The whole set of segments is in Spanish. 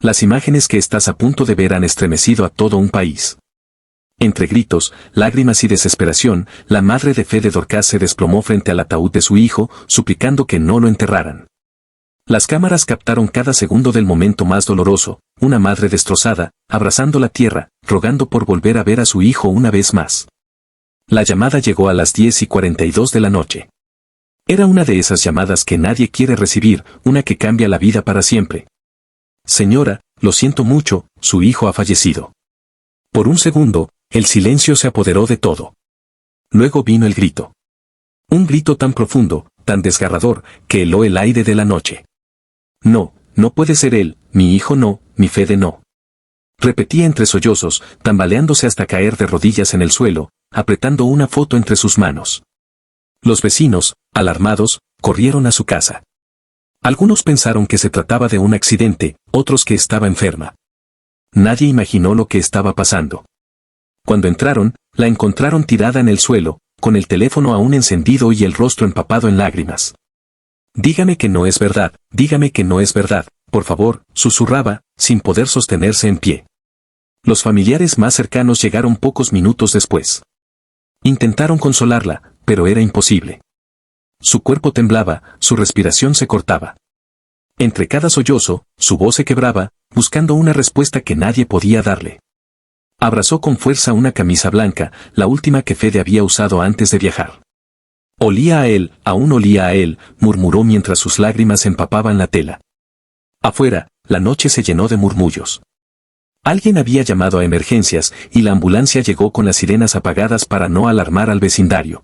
Las imágenes que estás a punto de ver han estremecido a todo un país. Entre gritos, lágrimas y desesperación, la madre de Fede Dorcas se desplomó frente al ataúd de su hijo, suplicando que no lo enterraran. Las cámaras captaron cada segundo del momento más doloroso, una madre destrozada, abrazando la tierra, rogando por volver a ver a su hijo una vez más. La llamada llegó a las 10:42 de la noche. Era una de esas llamadas que nadie quiere recibir, una que cambia la vida para siempre. Señora, lo siento mucho, su hijo ha fallecido. Por un segundo, el silencio se apoderó de todo. Luego vino el grito. Un grito tan profundo, tan desgarrador, que heló el aire de la noche. No, no puede ser él, mi hijo no, mi Fede no. Repetía entre sollozos, tambaleándose hasta caer de rodillas en el suelo, apretando una foto entre sus manos. Los vecinos, alarmados, corrieron a su casa. Algunos pensaron que se trataba de un accidente, otros que estaba enferma. Nadie imaginó lo que estaba pasando. Cuando entraron, la encontraron tirada en el suelo, con el teléfono aún encendido y el rostro empapado en lágrimas. Dígame que no es verdad, dígame que no es verdad, por favor, susurraba, sin poder sostenerse en pie. Los familiares más cercanos llegaron pocos minutos después. Intentaron consolarla, pero era imposible. Su cuerpo temblaba, su respiración se cortaba. Entre cada sollozo, su voz se quebraba, buscando una respuesta que nadie podía darle. Abrazó con fuerza una camisa blanca, la última que Fede había usado antes de viajar. Olía a él, aún olía a él, murmuró mientras sus lágrimas empapaban la tela. Afuera, la noche se llenó de murmullos. Alguien había llamado a emergencias y la ambulancia llegó con las sirenas apagadas para no alarmar al vecindario.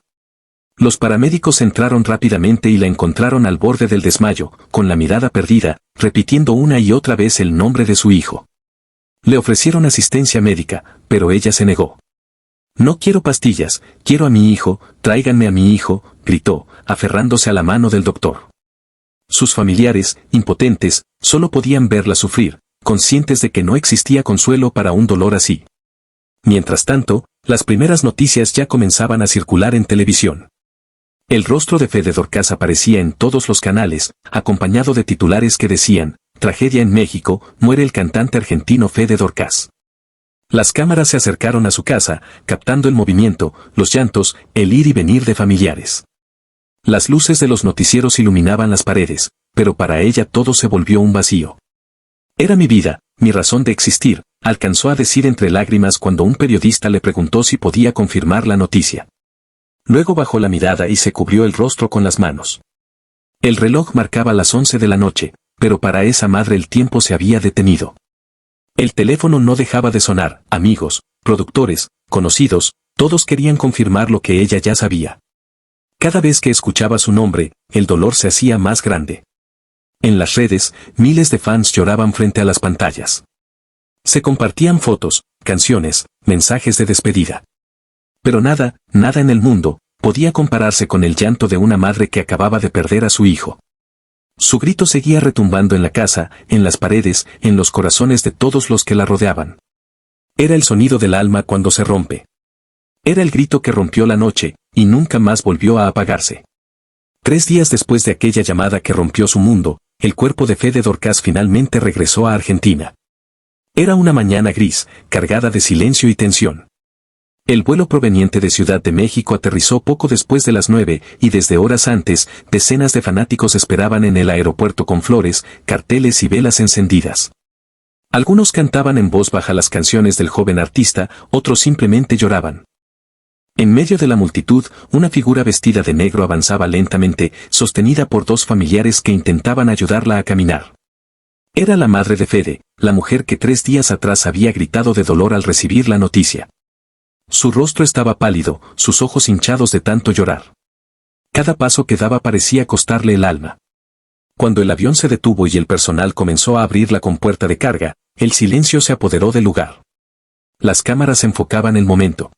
Los paramédicos entraron rápidamente y la encontraron al borde del desmayo, con la mirada perdida, repitiendo una y otra vez el nombre de su hijo. Le ofrecieron asistencia médica, pero ella se negó. No quiero pastillas, quiero a mi hijo, tráiganme a mi hijo, gritó, aferrándose a la mano del doctor. Sus familiares, impotentes, solo podían verla sufrir, conscientes de que no existía consuelo para un dolor así. Mientras tanto, las primeras noticias ya comenzaban a circular en televisión. El rostro de Fede Dorcas aparecía en todos los canales, acompañado de titulares que decían, tragedia en México, muere el cantante argentino Fede Dorcas. Las cámaras se acercaron a su casa, captando el movimiento, los llantos, el ir y venir de familiares. Las luces de los noticieros iluminaban las paredes, pero para ella todo se volvió un vacío. Era mi vida, mi razón de existir, alcanzó a decir entre lágrimas cuando un periodista le preguntó si podía confirmar la noticia. Luego bajó la mirada y se cubrió el rostro con las manos. El reloj marcaba las 11 de la noche, pero para esa madre el tiempo se había detenido. El teléfono no dejaba de sonar, amigos, productores, conocidos, todos querían confirmar lo que ella ya sabía. Cada vez que escuchaba su nombre, el dolor se hacía más grande. En las redes, miles de fans lloraban frente a las pantallas. Se compartían fotos, canciones, mensajes de despedida. Pero nada, nada en el mundo, podía compararse con el llanto de una madre que acababa de perder a su hijo. Su grito seguía retumbando en la casa, en las paredes, en los corazones de todos los que la rodeaban. Era el sonido del alma cuando se rompe. Era el grito que rompió la noche, y nunca más volvió a apagarse. 3 días después de aquella llamada que rompió su mundo, el cuerpo de Fede Dorcas finalmente regresó a Argentina. Era una mañana gris, cargada de silencio y tensión. El vuelo proveniente de Ciudad de México aterrizó poco después de las 9 y desde horas antes, decenas de fanáticos esperaban en el aeropuerto con flores, carteles y velas encendidas. Algunos cantaban en voz baja las canciones del joven artista, otros simplemente lloraban. En medio de la multitud, una figura vestida de negro avanzaba lentamente, sostenida por 2 familiares que intentaban ayudarla a caminar. Era la madre de Fede, la mujer que 3 días atrás había gritado de dolor al recibir la noticia. Su rostro estaba pálido, sus ojos hinchados de tanto llorar. Cada paso que daba parecía costarle el alma. Cuando el avión se detuvo y el personal comenzó a abrir la compuerta de carga, el silencio se apoderó del lugar. Las cámaras enfocaban el momento.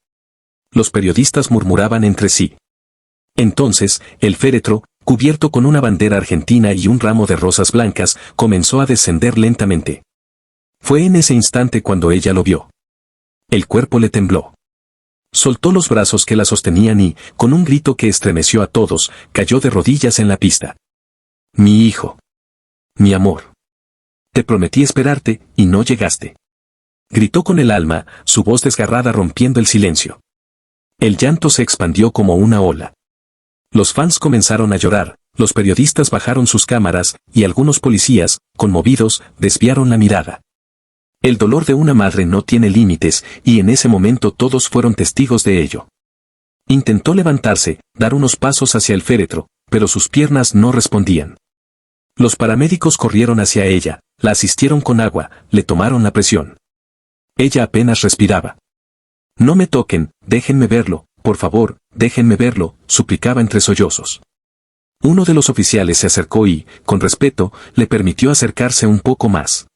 Los periodistas murmuraban entre sí. Entonces, el féretro, cubierto con una bandera argentina y un ramo de rosas blancas, comenzó a descender lentamente. Fue en ese instante cuando ella lo vio. El cuerpo le tembló. Soltó los brazos que la sostenían y, con un grito que estremeció a todos, cayó de rodillas en la pista. Mi hijo. Mi amor. Te prometí esperarte, y no llegaste. Gritó con el alma, su voz desgarrada rompiendo el silencio. El llanto se expandió como una ola. Los fans comenzaron a llorar, los periodistas bajaron sus cámaras, y algunos policías, conmovidos, desviaron la mirada. El dolor de una madre no tiene límites, y en ese momento todos fueron testigos de ello. Intentó levantarse, dar unos pasos hacia el féretro, pero sus piernas no respondían. Los paramédicos corrieron hacia ella, la asistieron con agua, le tomaron la presión. Ella apenas respiraba. No me toquen, déjenme verlo, por favor, déjenme verlo, suplicaba entre sollozos. Uno de los oficiales se acercó y, con respeto, le permitió acercarse un poco más.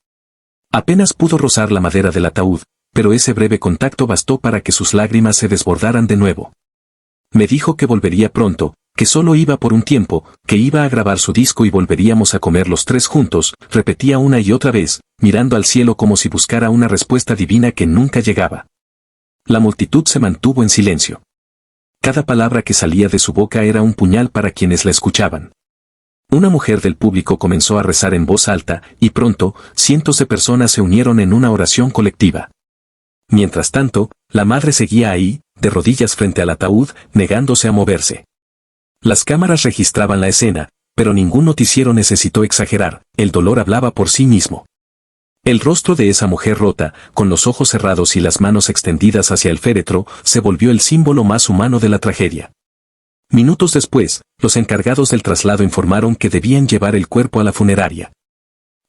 Apenas pudo rozar la madera del ataúd, pero ese breve contacto bastó para que sus lágrimas se desbordaran de nuevo. Me dijo que volvería pronto, que solo iba por un tiempo, que iba a grabar su disco y volveríamos a comer los tres juntos, repetía una y otra vez, mirando al cielo como si buscara una respuesta divina que nunca llegaba. La multitud se mantuvo en silencio. Cada palabra que salía de su boca era un puñal para quienes la escuchaban. Una mujer del público comenzó a rezar en voz alta, y pronto, cientos de personas se unieron en una oración colectiva. Mientras tanto, la madre seguía ahí, de rodillas frente al ataúd, negándose a moverse. Las cámaras registraban la escena, pero ningún noticiero necesitó exagerar, el dolor hablaba por sí mismo. El rostro de esa mujer rota, con los ojos cerrados y las manos extendidas hacia el féretro, se volvió el símbolo más humano de la tragedia. Minutos después, los encargados del traslado informaron que debían llevar el cuerpo a la funeraria.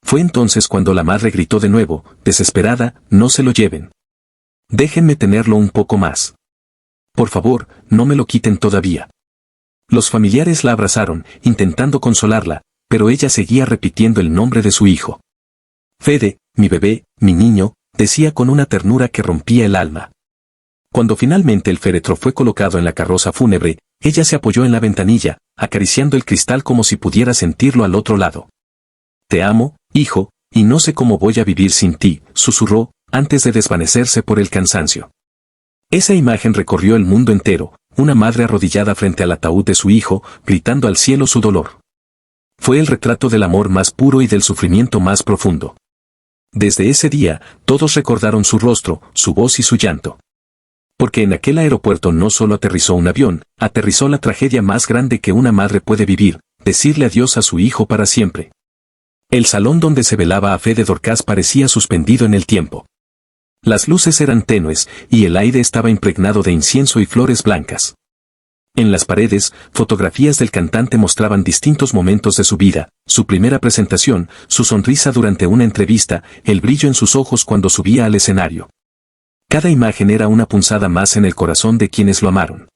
Fue entonces cuando la madre gritó de nuevo, desesperada, no se lo lleven. Déjenme tenerlo un poco más. Por favor, no me lo quiten todavía. Los familiares la abrazaron, intentando consolarla, pero ella seguía repitiendo el nombre de su hijo. Fede, mi bebé, mi niño, decía con una ternura que rompía el alma. Cuando finalmente el féretro fue colocado en la carroza fúnebre, ella se apoyó en la ventanilla, acariciando el cristal como si pudiera sentirlo al otro lado. Te amo, hijo, y no sé cómo voy a vivir sin ti, susurró, antes de desvanecerse por el cansancio. Esa imagen recorrió el mundo entero, una madre arrodillada frente al ataúd de su hijo, gritando al cielo su dolor. Fue el retrato del amor más puro y del sufrimiento más profundo. Desde ese día, todos recordaron su rostro, su voz y su llanto. Porque en aquel aeropuerto no solo aterrizó un avión, aterrizó la tragedia más grande que una madre puede vivir, decirle adiós a su hijo para siempre. El salón donde se velaba a Fede Dorcas parecía suspendido en el tiempo. Las luces eran tenues, y el aire estaba impregnado de incienso y flores blancas. En las paredes, fotografías del cantante mostraban distintos momentos de su vida, su primera presentación, su sonrisa durante una entrevista, el brillo en sus ojos cuando subía al escenario. Cada imagen era una punzada más en el corazón de quienes lo amaron.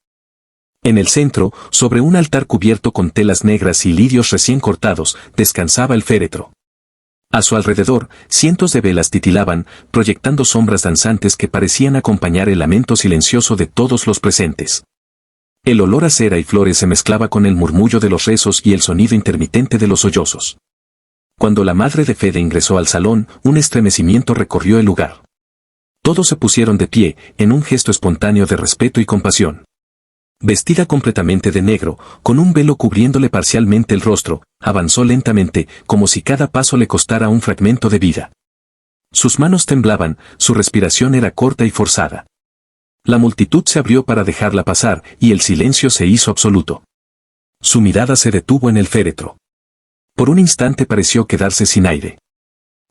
En el centro, sobre un altar cubierto con telas negras y lirios recién cortados, descansaba el féretro. A su alrededor, cientos de velas titilaban, proyectando sombras danzantes que parecían acompañar el lamento silencioso de todos los presentes. El olor a cera y flores se mezclaba con el murmullo de los rezos y el sonido intermitente de los sollozos. Cuando la madre de Fede ingresó al salón, un estremecimiento recorrió el lugar. Todos se pusieron de pie, en un gesto espontáneo de respeto y compasión. Vestida completamente de negro, con un velo cubriéndole parcialmente el rostro, avanzó lentamente, como si cada paso le costara un fragmento de vida. Sus manos temblaban, su respiración era corta y forzada. La multitud se abrió para dejarla pasar, y el silencio se hizo absoluto. Su mirada se detuvo en el féretro. Por un instante pareció quedarse sin aire.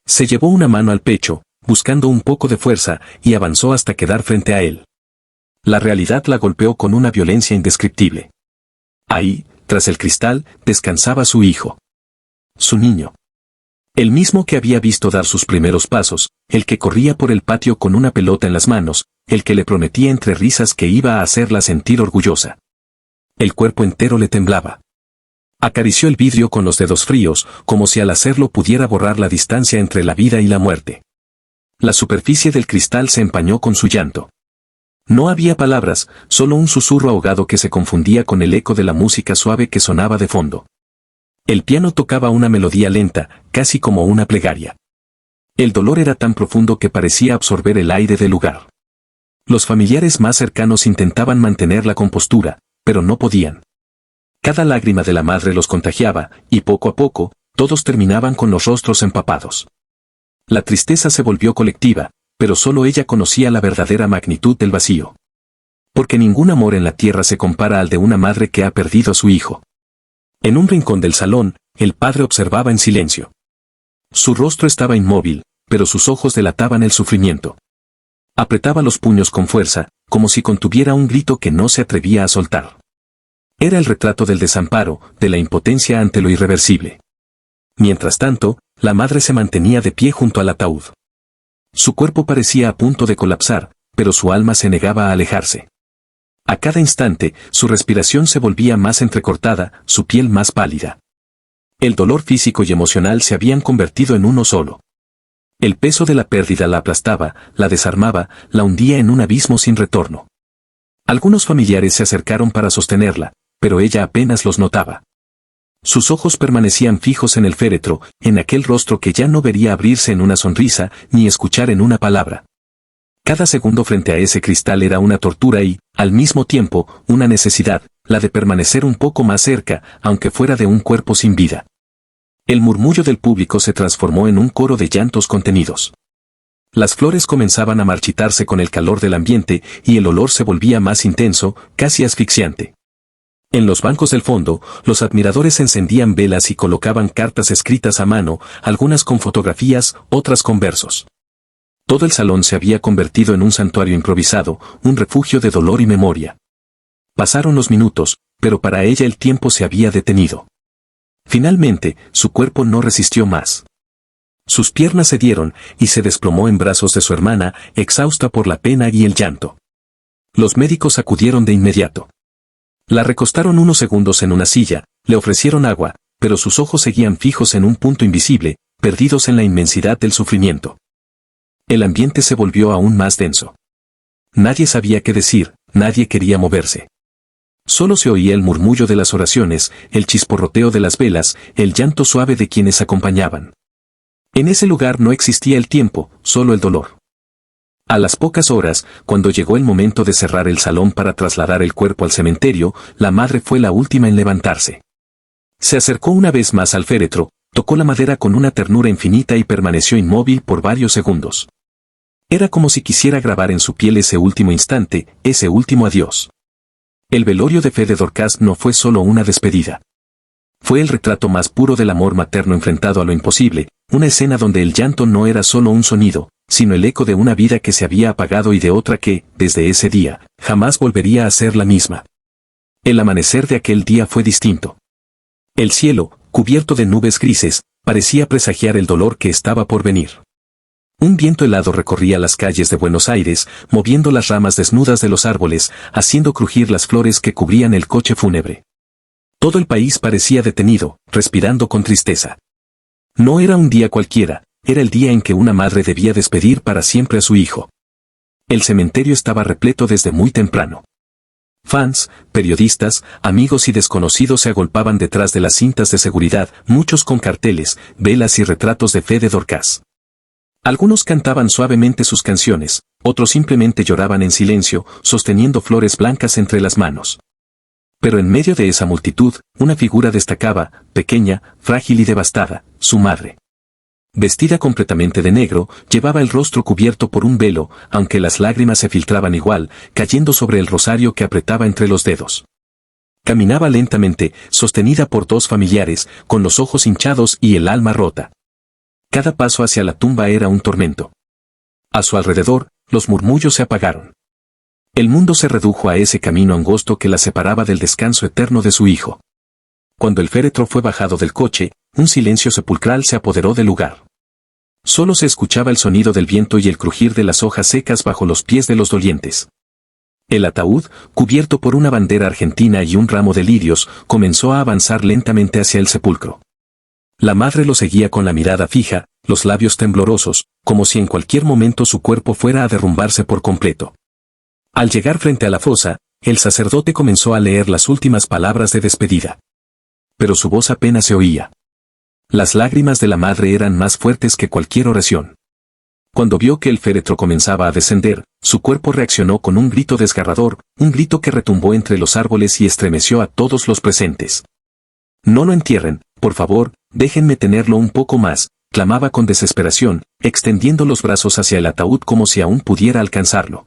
Se llevó una mano al pecho, buscando un poco de fuerza, y avanzó hasta quedar frente a él. La realidad la golpeó con una violencia indescriptible. Ahí, tras el cristal, descansaba su hijo. Su niño. El mismo que había visto dar sus primeros pasos, el que corría por el patio con una pelota en las manos, el que le prometía entre risas que iba a hacerla sentir orgullosa. El cuerpo entero le temblaba. Acarició el vidrio con los dedos fríos, como si al hacerlo pudiera borrar la distancia entre la vida y la muerte. La superficie del cristal se empañó con su llanto. No había palabras, solo un susurro ahogado que se confundía con el eco de la música suave que sonaba de fondo. El piano tocaba una melodía lenta, casi como una plegaria. El dolor era tan profundo que parecía absorber el aire del lugar. Los familiares más cercanos intentaban mantener la compostura, pero no podían. Cada lágrima de la madre los contagiaba, y poco a poco, todos terminaban con los rostros empapados. La tristeza se volvió colectiva, pero solo ella conocía la verdadera magnitud del vacío. Porque ningún amor en la tierra se compara al de una madre que ha perdido a su hijo. En un rincón del salón, el padre observaba en silencio. Su rostro estaba inmóvil, pero sus ojos delataban el sufrimiento. Apretaba los puños con fuerza, como si contuviera un grito que no se atrevía a soltar. Era el retrato del desamparo, de la impotencia ante lo irreversible. Mientras tanto, la madre se mantenía de pie junto al ataúd. Su cuerpo parecía a punto de colapsar, pero su alma se negaba a alejarse. A cada instante, su respiración se volvía más entrecortada, su piel más pálida. El dolor físico y emocional se habían convertido en uno solo. El peso de la pérdida la aplastaba, la desarmaba, la hundía en un abismo sin retorno. Algunos familiares se acercaron para sostenerla, pero ella apenas los notaba. Sus ojos permanecían fijos en el féretro, en aquel rostro que ya no vería abrirse en una sonrisa, ni escuchar en una palabra. Cada segundo frente a ese cristal era una tortura y, al mismo tiempo, una necesidad, la de permanecer un poco más cerca, aunque fuera de un cuerpo sin vida. El murmullo del público se transformó en un coro de llantos contenidos. Las flores comenzaban a marchitarse con el calor del ambiente y el olor se volvía más intenso, casi asfixiante. En los bancos del fondo, los admiradores encendían velas y colocaban cartas escritas a mano, algunas con fotografías, otras con versos. Todo el salón se había convertido en un santuario improvisado, un refugio de dolor y memoria. Pasaron los minutos, pero para ella el tiempo se había detenido. Finalmente, su cuerpo no resistió más. Sus piernas cedieron y se desplomó en brazos de su hermana, exhausta por la pena y el llanto. Los médicos acudieron de inmediato. La recostaron unos segundos en una silla, le ofrecieron agua, pero sus ojos seguían fijos en un punto invisible, perdidos en la inmensidad del sufrimiento. El ambiente se volvió aún más denso. Nadie sabía qué decir, nadie quería moverse. Solo se oía el murmullo de las oraciones, el chisporroteo de las velas, el llanto suave de quienes acompañaban. En ese lugar no existía el tiempo, solo el dolor. A las pocas horas, cuando llegó el momento de cerrar el salón para trasladar el cuerpo al cementerio, la madre fue la última en levantarse. Se acercó una vez más al féretro, tocó la madera con una ternura infinita y permaneció inmóvil por varios segundos. Era como si quisiera grabar en su piel ese último instante, ese último adiós. El velorio de Fede Dorcas no fue solo una despedida. Fue el retrato más puro del amor materno enfrentado a lo imposible, una escena donde el llanto no era solo un sonido, sino el eco de una vida que se había apagado y de otra que, desde ese día, jamás volvería a ser la misma. El amanecer de aquel día fue distinto. El cielo, cubierto de nubes grises, parecía presagiar el dolor que estaba por venir. Un viento helado recorría las calles de Buenos Aires, moviendo las ramas desnudas de los árboles, haciendo crujir las flores que cubrían el coche fúnebre. Todo el país parecía detenido, respirando con tristeza. No era un día cualquiera, era el día en que una madre debía despedir para siempre a su hijo. El cementerio estaba repleto desde muy temprano. Fans, periodistas, amigos y desconocidos se agolpaban detrás de las cintas de seguridad, muchos con carteles, velas y retratos de Fede Dorcas. Algunos cantaban suavemente sus canciones, otros simplemente lloraban en silencio, sosteniendo flores blancas entre las manos. Pero en medio de esa multitud, una figura destacaba, pequeña, frágil y devastada, su madre. Vestida completamente de negro, llevaba el rostro cubierto por un velo, aunque las lágrimas se filtraban igual, cayendo sobre el rosario que apretaba entre los dedos. Caminaba lentamente, sostenida por dos familiares, con los ojos hinchados y el alma rota. Cada paso hacia la tumba era un tormento. A su alrededor, los murmullos se apagaron. El mundo se redujo a ese camino angosto que la separaba del descanso eterno de su hijo. Cuando el féretro fue bajado del coche, un silencio sepulcral se apoderó del lugar. Solo se escuchaba el sonido del viento y el crujir de las hojas secas bajo los pies de los dolientes. El ataúd, cubierto por una bandera argentina y un ramo de lirios, comenzó a avanzar lentamente hacia el sepulcro. La madre lo seguía con la mirada fija, los labios temblorosos, como si en cualquier momento su cuerpo fuera a derrumbarse por completo. Al llegar frente a la fosa, el sacerdote comenzó a leer las últimas palabras de despedida. Pero su voz apenas se oía. Las lágrimas de la madre eran más fuertes que cualquier oración. Cuando vio que el féretro comenzaba a descender, su cuerpo reaccionó con un grito desgarrador, un grito que retumbó entre los árboles y estremeció a todos los presentes. «No lo entierren, por favor, déjenme tenerlo un poco más», clamaba con desesperación, extendiendo los brazos hacia el ataúd como si aún pudiera alcanzarlo.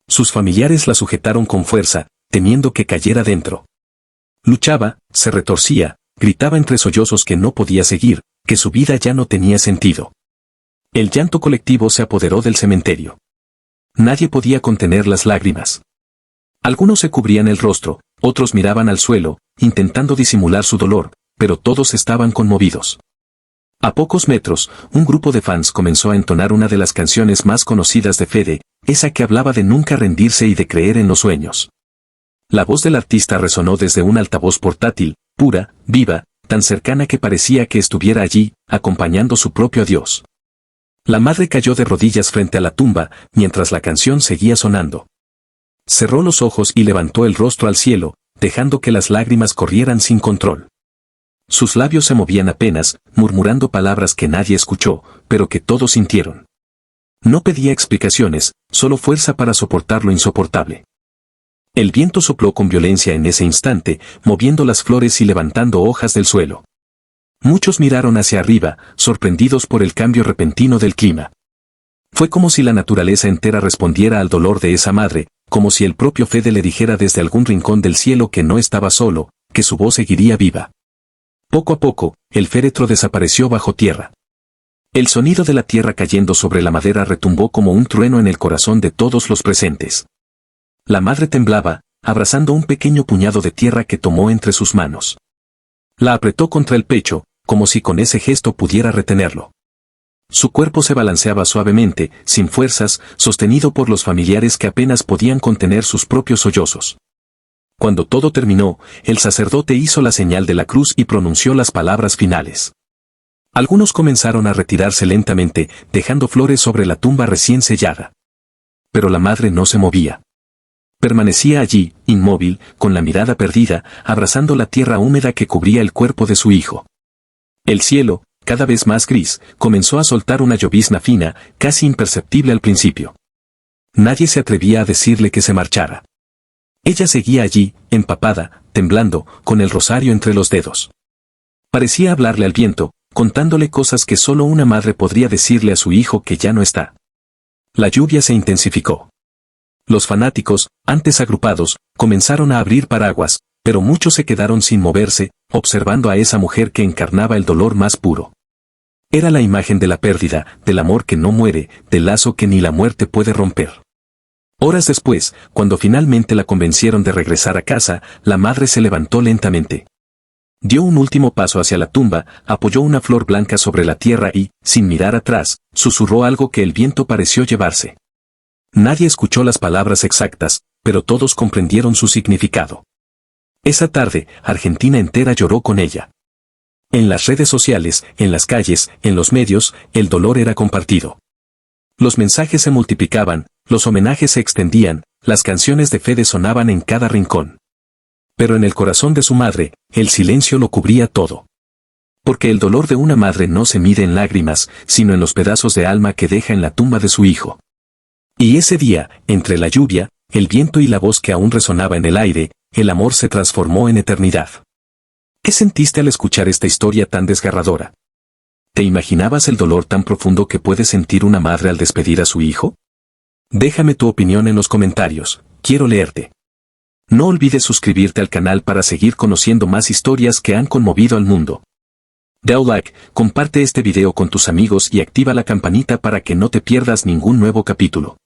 Sus familiares la sujetaron con fuerza, temiendo que cayera dentro. Luchaba, se retorcía, gritaba entre sollozos que no podía seguir, que su vida ya no tenía sentido. El llanto colectivo se apoderó del cementerio. Nadie podía contener las lágrimas. Algunos se cubrían el rostro, otros miraban al suelo, intentando disimular su dolor, pero todos estaban conmovidos. A pocos metros, un grupo de fans comenzó a entonar una de las canciones más conocidas de Fede, esa que hablaba de nunca rendirse y de creer en los sueños. La voz del artista resonó desde un altavoz portátil, pura, viva, tan cercana que parecía que estuviera allí, acompañando su propio adiós. La madre cayó de rodillas frente a la tumba, mientras la canción seguía sonando. Cerró los ojos y levantó el rostro al cielo, dejando que las lágrimas corrieran sin control. Sus labios se movían apenas, murmurando palabras que nadie escuchó, pero que todos sintieron. No pedía explicaciones, solo fuerza para soportar lo insoportable. El viento sopló con violencia en ese instante, moviendo las flores y levantando hojas del suelo. Muchos miraron hacia arriba, sorprendidos por el cambio repentino del clima. Fue como si la naturaleza entera respondiera al dolor de esa madre, como si el propio Fede le dijera desde algún rincón del cielo que no estaba solo, que su voz seguiría viva. Poco a poco, el féretro desapareció bajo tierra. El sonido de la tierra cayendo sobre la madera retumbó como un trueno en el corazón de todos los presentes. La madre temblaba, abrazando un pequeño puñado de tierra que tomó entre sus manos. La apretó contra el pecho, como si con ese gesto pudiera retenerlo. Su cuerpo se balanceaba suavemente, sin fuerzas, sostenido por los familiares que apenas podían contener sus propios sollozos. Cuando todo terminó, el sacerdote hizo la señal de la cruz y pronunció las palabras finales. Algunos comenzaron a retirarse lentamente, dejando flores sobre la tumba recién sellada. Pero la madre no se movía. Permanecía allí, inmóvil, con la mirada perdida, abrazando la tierra húmeda que cubría el cuerpo de su hijo. El cielo, cada vez más gris, comenzó a soltar una llovizna fina, casi imperceptible al principio. Nadie se atrevía a decirle que se marchara. Ella seguía allí, empapada, temblando, con el rosario entre los dedos. Parecía hablarle al viento, contándole cosas que solo una madre podría decirle a su hijo que ya no está. La lluvia se intensificó. Los fanáticos, antes agrupados, comenzaron a abrir paraguas, pero muchos se quedaron sin moverse, observando a esa mujer que encarnaba el dolor más puro. Era la imagen de la pérdida, del amor que no muere, del lazo que ni la muerte puede romper. Horas después, cuando finalmente la convencieron de regresar a casa, la madre se levantó lentamente. Dio un último paso hacia la tumba, apoyó una flor blanca sobre la tierra y, sin mirar atrás, susurró algo que el viento pareció llevarse. Nadie escuchó las palabras exactas, pero todos comprendieron su significado. Esa tarde, Argentina entera lloró con ella. En las redes sociales, en las calles, en los medios, el dolor era compartido. Los mensajes se multiplicaban, los homenajes se extendían, las canciones de Fede sonaban en cada rincón. Pero en el corazón de su madre, el silencio lo cubría todo. Porque el dolor de una madre no se mide en lágrimas, sino en los pedazos de alma que deja en la tumba de su hijo. Y ese día, entre la lluvia, el viento y la voz que aún resonaba en el aire, el amor se transformó en eternidad. ¿Qué sentiste al escuchar esta historia tan desgarradora? ¿Te imaginabas el dolor tan profundo que puede sentir una madre al despedir a su hijo? Déjame tu opinión en los comentarios, quiero leerte. No olvides suscribirte al canal para seguir conociendo más historias que han conmovido al mundo. Da un like, comparte este video con tus amigos y activa la campanita para que no te pierdas ningún nuevo capítulo.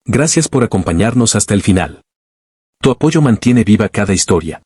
Gracias por acompañarnos hasta el final. Tu apoyo mantiene viva cada historia.